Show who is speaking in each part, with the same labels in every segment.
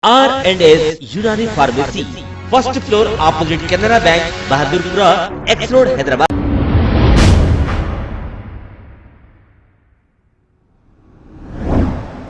Speaker 1: R&S Unani pharmacy, first floor opposite Canara bank, Bahadurpura, X road, Hyderabad.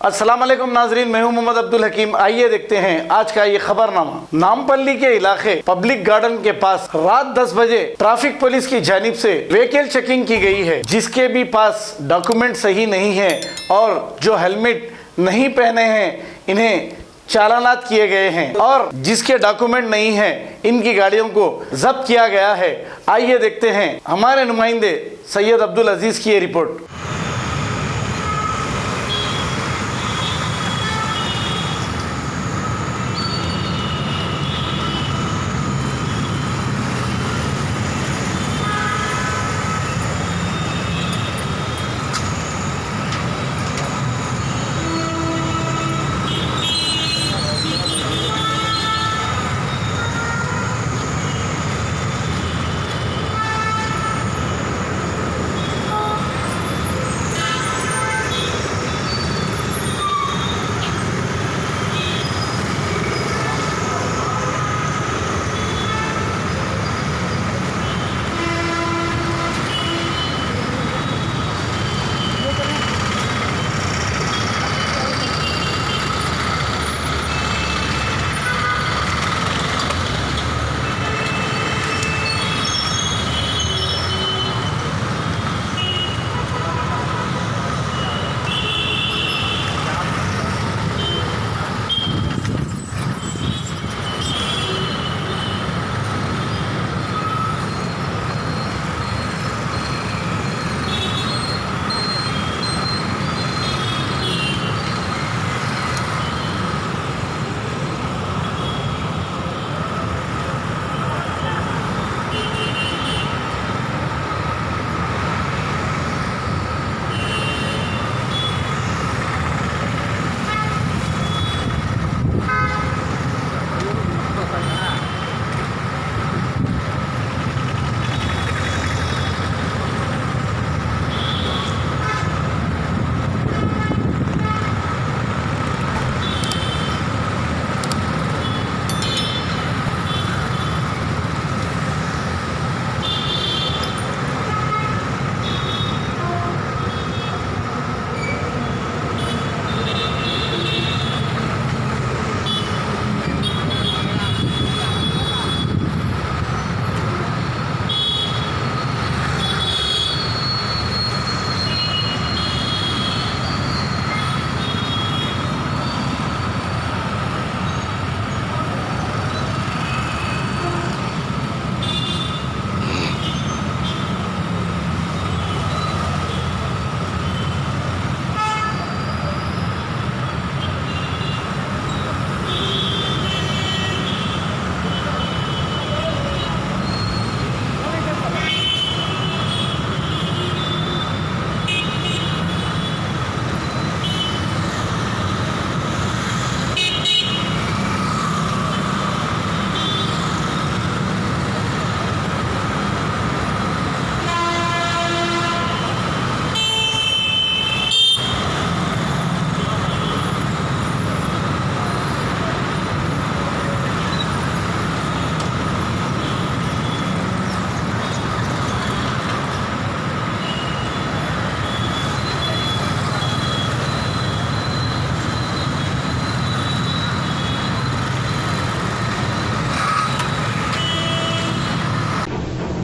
Speaker 2: अस्सलाम वालेकुम नाजरीन, मैं हूं मोहम्मद अब्दुल हकीम। आइए देखते हैं आज का ये खबरनामा। नामपल्ली के इलाके पब्लिक गार्डन के पास रात 10 बजे ट्रैफिक पुलिस की जानिब से व्हीकल चेकिंग की गई है। जिसके भी पास डॉक्यूमेंट सही नहीं है और जो हेलमेट नहीं पहने हैं इन्हें चालानात किए गए हैं, और जिसके डॉक्यूमेंट नहीं है इनकी गाड़ियों को जब्त किया गया है। आइए देखते हैं हमारे नुमाइंदे सैयद अब्दुल अजीज की ये रिपोर्ट।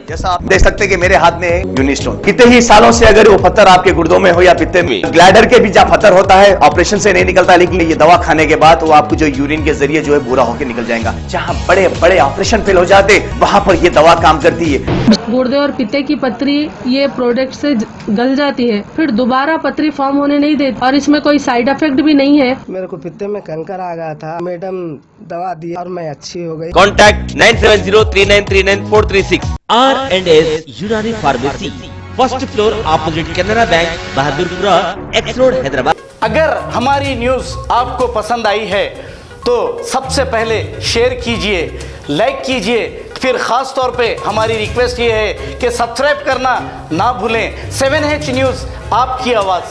Speaker 3: जैसा आप देख सकते हैं कि मेरे हाथ में यूनिस्टोन, कितने ही सालों से अगर वो पत्थर आपके गुर्दों में हो या पित्ते में, ग्लैडर के भी जब पत्थर होता है ऑपरेशन से नहीं निकलता, लेकिन ये दवा खाने के बाद वो आपको जो यूरिन के जरिए जो है बुरा होकर निकल जाएगा। जहाँ बड़े बड़े ऑपरेशन फेल हो जाते वहां पर ये दवा काम करती है।
Speaker 4: गुर्दे और पित्ते की पथरी ये प्रोडक्ट से गल जाती है, फिर दोबारा पथरी फॉर्म होने नहीं देती और इसमें कोई साइड इफेक्ट भी नहीं है।
Speaker 5: मेरे को पित्ते में कंकर आ गया था, मैडम दवा दी और मैं अच्छी हो गई।
Speaker 1: Contact 9703939436। R&S Unani pharmacy, first floor opposite Canara bank, Bahadurpura, X road, Hyderabad.
Speaker 2: अगर हमारी न्यूज आपको पसंद आई है तो सबसे पहले शेयर कीजिए, लाइक कीजिए, फिर खास तौर पे हमारी रिक्वेस्ट ये है कि सब्सक्राइब करना ना भूलें। 7H न्यूज़, आपकी आवाज़।